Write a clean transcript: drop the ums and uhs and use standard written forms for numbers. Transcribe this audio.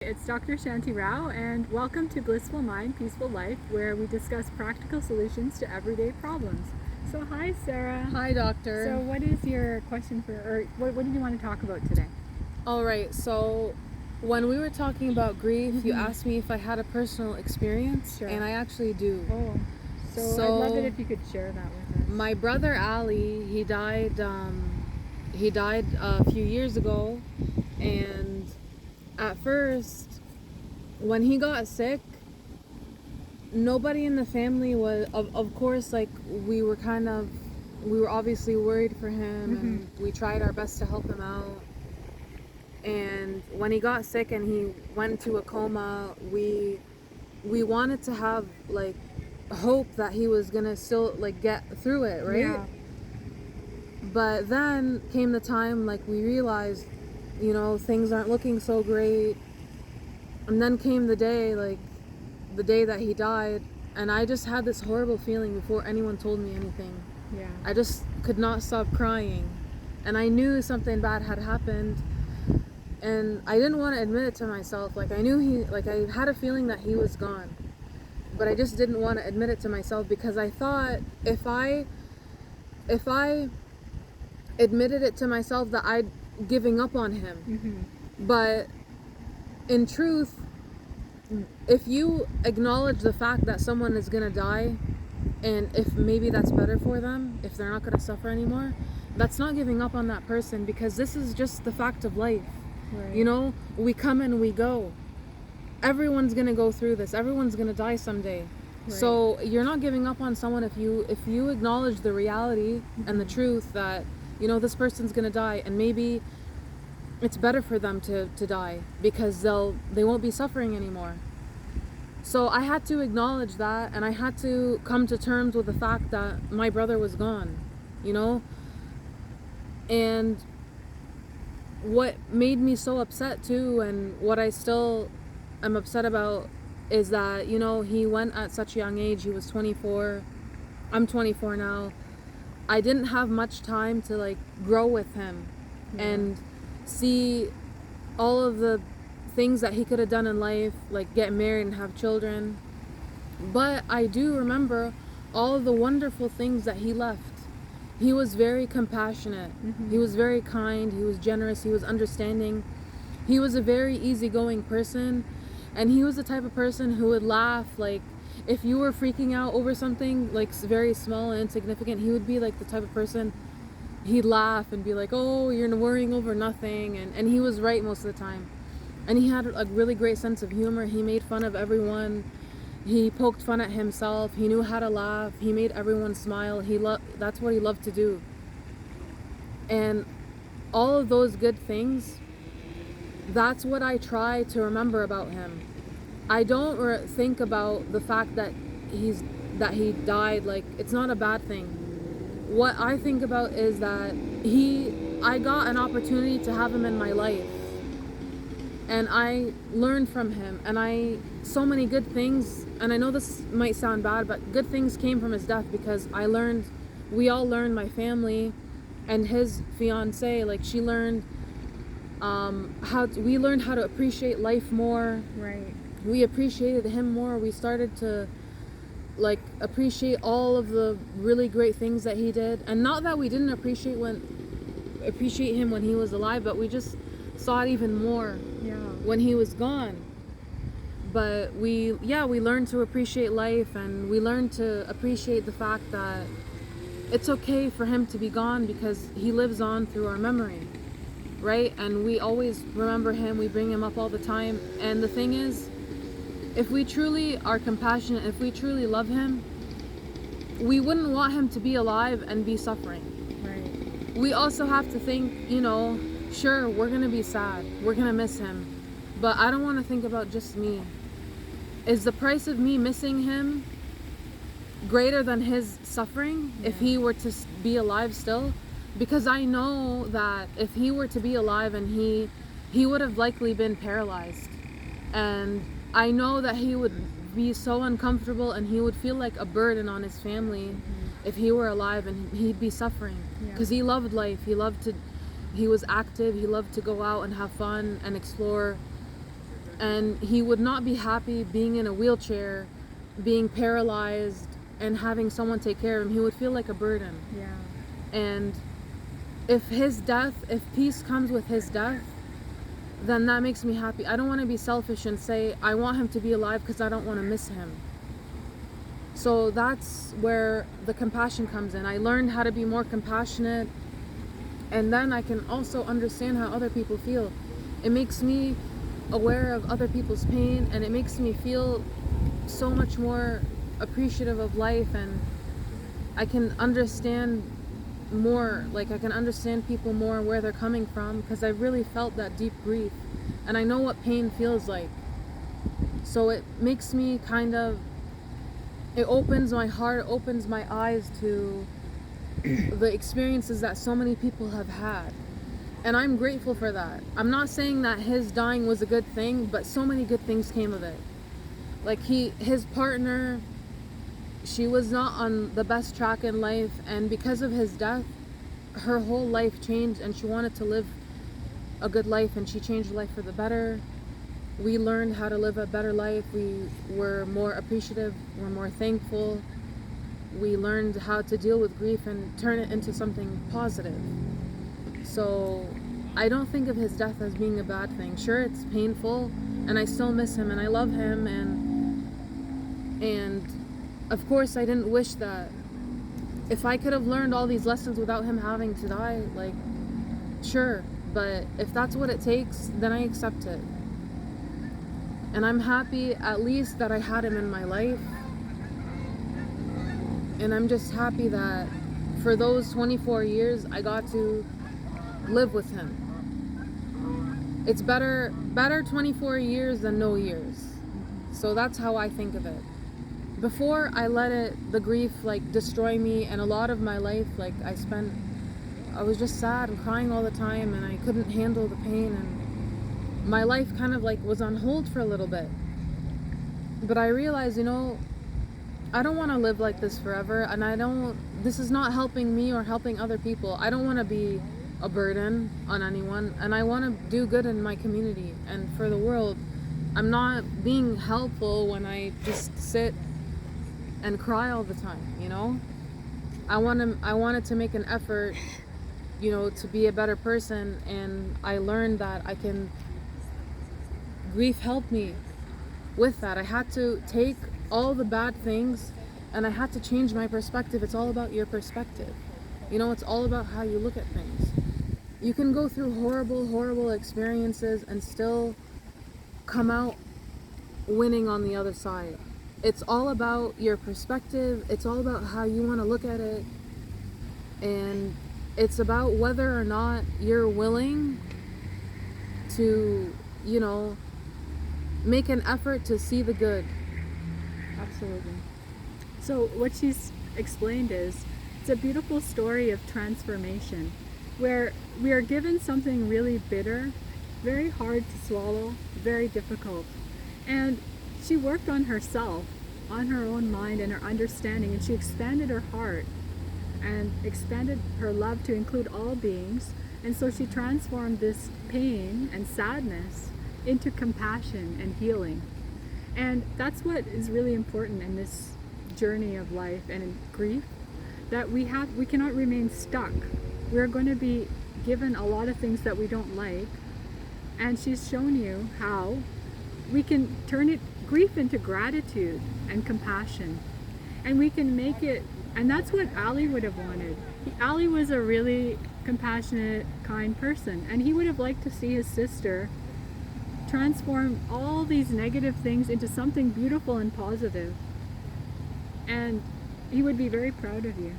It's Dr. Shanti Rao, and welcome to Blissful Mind, Peaceful Life, where we discuss practical solutions to everyday problems. So, hi, Sarah. Hi, doctor. So, what is your question or what did you want to talk about today? All right, so when we were talking about grief, you asked me if I had a personal experience, Sure. and I actually do. Oh, so I'd love it if you could share that with us. My brother Ali, he died a few years ago, and at first, when he got sick, nobody in the family was, of course, like, we were obviously worried for him, and we tried our best to help him out. And when he got sick and he went into a coma, we wanted to have, like, hope that he was gonna still, like, get through it, right? Yeah. But then came the time, like, we realized, things aren't looking so great. And then came the day, like, the day that he died, and I just had this horrible feeling before anyone told me anything. Yeah. I just could not stop crying, and I knew something bad had happened, and I didn't want to admit it to myself. Like, I knew I had a feeling that he was gone, but I just didn't want to admit it to myself, because I thought if I admitted it to myself that I'd giving up on him. But in truth, if you acknowledge the fact that someone is gonna die, and if maybe that's better for them, if they're not gonna suffer anymore, that's not giving up on that person, because this is just the fact of life. Right. We come and we go. Everyone's gonna go through this. Everyone's gonna die someday. Right. So you're not giving up on someone if you acknowledge the reality and the truth that, this person's gonna die, and maybe it's better for them to die, because they won't be suffering anymore. So I had to acknowledge that, and I had to come to terms with the fact that my brother was gone, and what made me so upset too, and what I still am upset about, is that, he went at such a young age. He was 24. I'm 24 now. I didn't have much time to, like, grow with him and see all of the things that he could have done in life, like get married and have children. But I do remember all of the wonderful things that he left. He was very compassionate. He was very kind. He was generous. He was understanding. He was a very easygoing person, and he was the type of person who would laugh. Like, if you were freaking out over something, like, very small and insignificant, he would be, like, the type of person, he'd laugh and be like, oh, you're worrying over nothing, and he was right most of the time. And he had a really great sense of humor. He made fun of everyone. He poked fun at himself. He knew how to laugh. He made everyone smile. That's what he loved to do. And all of those good things, that's what I try to remember about him. I don't think about the fact that he died. Like, it's not a bad thing. What I think about is that I got an opportunity to have him in my life, and I learned from him, and so many good things. And I know this might sound bad, but good things came from his death, because we all learned, my family and his fiance, like, she learned we learned how to appreciate life more. Right. We appreciated him more. We started to, like, appreciate all of the really great things that he did. And not that we didn't appreciate him when he was alive, but we just saw it even more when he was gone. But we learned to appreciate life, and we learned to appreciate the fact that it's okay for him to be gone, because he lives on through our memory, right? And we always remember him. We bring him up all the time. And the thing is, if we truly are compassionate, if we truly love him, we wouldn't want him to be alive and be suffering. Right. We also have to think, sure, we're gonna be sad, we're gonna miss him, but I don't want to think about just me. Is the price of me missing him greater than his suffering if he were to be alive still? Because I know that if he were to be alive, and he would have likely been paralyzed, and I know that he would be so uncomfortable, and he would feel like a burden on his family if he were alive, and he'd be suffering, because he loved life. He was active. He loved to go out and have fun and explore. and he would not be happy being in a wheelchair, being paralyzed, and having someone take care of him. He would feel like a burden. Yeah. And if peace comes with his death, then that makes me happy. I don't want to be selfish and say I want him to be alive because I don't want to miss him. So that's where the compassion comes in. I learned how to be more compassionate, and then I can also understand how other people feel. It makes me aware of other people's pain, and it makes me feel so much more appreciative of life, and I can understand more, like I can understand people more where they're coming from, because I really felt that deep grief and I know what pain feels like. So it makes me it opens my heart, opens my eyes to the experiences that so many people have had. And I'm grateful for that. I'm not saying that his dying was a good thing, but so many good things came of it. Like his partner, she was not on the best track in life, and because of his death, her whole life changed, and she wanted to live a good life, and she changed her life for the better. We learned how to live a better life. We were more appreciative, we're more thankful. We learned how to deal with grief and turn it into something positive. So I don't think of his death as being a bad thing. Sure, it's painful, and I still miss him, and I love him, and of course I didn't wish that. If I could have learned all these lessons without him having to die, like, sure, but if that's what it takes, then I accept it. And I'm happy at least that I had him in my life. And I'm just happy that for those 24 years I got to live with him. It's better 24 years than no years. So that's how I think of it. Before I let the grief like destroy me, and a lot of my life, like I was just sad and crying all the time, and I couldn't handle the pain, and my life kind of like was on hold for a little bit. But I realized, I don't want to live like this forever, and this is not helping me or helping other people. I don't want to be a burden on anyone, and I want to do good in my community and for the world. I'm not being helpful when I just sit and cry all the time, I wanted to make an effort, to be a better person, and I learned that grief helped me with that. I had to take all the bad things and I had to change my perspective. It's all about your perspective. It's all about how you look at things. You can go through horrible experiences and still come out winning on the other side. It's all about your perspective. It's all about how you want to look at it. And it's about whether or not you're willing to, make an effort to see the good. Absolutely. So what she's explained is, it's a beautiful story of transformation, where we are given something really bitter, very hard to swallow, very difficult. And she worked on herself, on her own mind and her understanding, and she expanded her heart and expanded her love to include all beings. And so she transformed this pain and sadness into compassion and healing. And that's what is really important in this journey of life and in grief, that we cannot remain stuck. We're going to be given a lot of things that we don't like, and she's shown you how we can turn grief into gratitude and compassion, and we can make it. And that's what Ali would have wanted. Ali was a really compassionate, kind person, and he would have liked to see his sister transform all these negative things into something beautiful and positive. And he would be very proud of you.